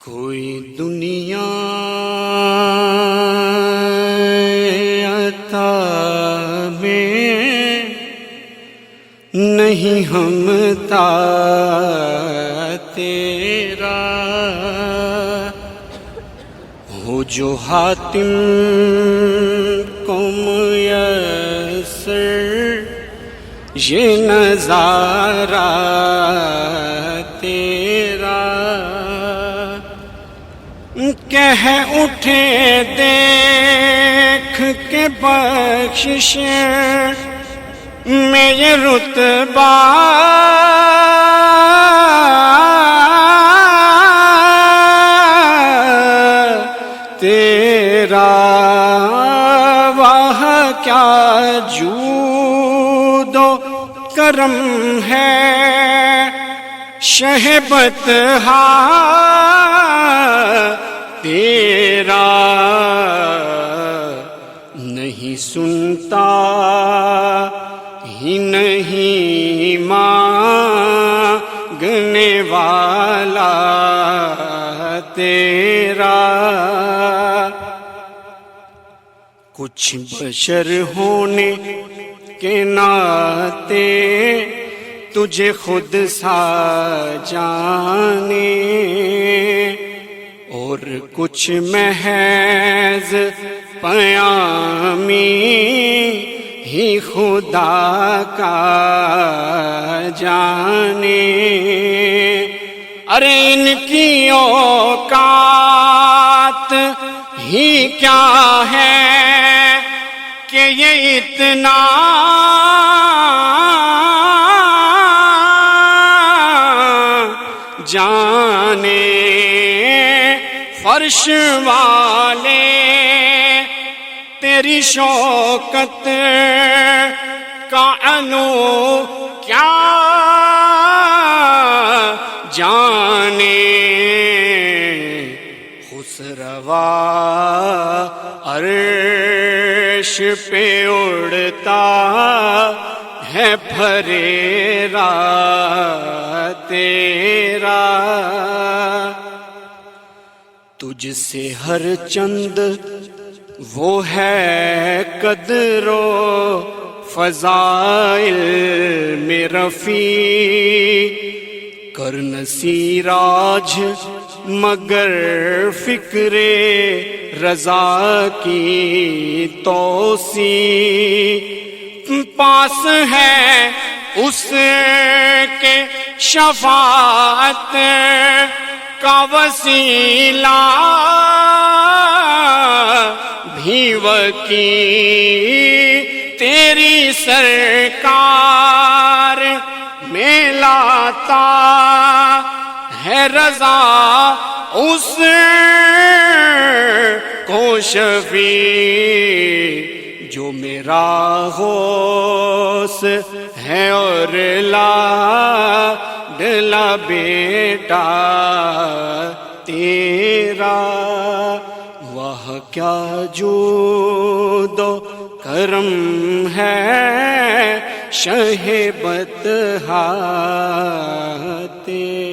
کوئی دنیا عطا میں نہیں ہمتا تیرا، ہو جو حاتم کو میسر یہ نظارہ تیرا، کہہ اٹھے دیکھ کے بخشش میں یہ رتبہ تیرا، واہ کیا جود و کرم ہے شہبت تیرا، نہیں سنتا ہی نہیں مانگنے والا تیرا، کچھ بشر ہونے کے ناطے تجھے خود سا جانے، اور کچھ محض پیامی ہی خدا کا جانے، ارے ان کی اوقات ہی کیا ہے کہ یہ اتنا جانے، فرش والے تیری شوکت کا علو کیا جانے، خسروا عرش پہ اڑتا ہے پھریرا تیرا، تجھ سے ہر چند وہ ہے قدر و فضائل میں رفیع، کرن سیراج مگر فکر رضا کی توسیع، پاس ہے اس کے شفاعت کا وسیلہ بھی وکیل، تیری سرکار میں لاتا ہے رضا اس کو شفیع، جو میرا غوث ہے اور لاڈلا بیٹا تیرا، واہ کیا جود و کرم ہے شہبت تیرا۔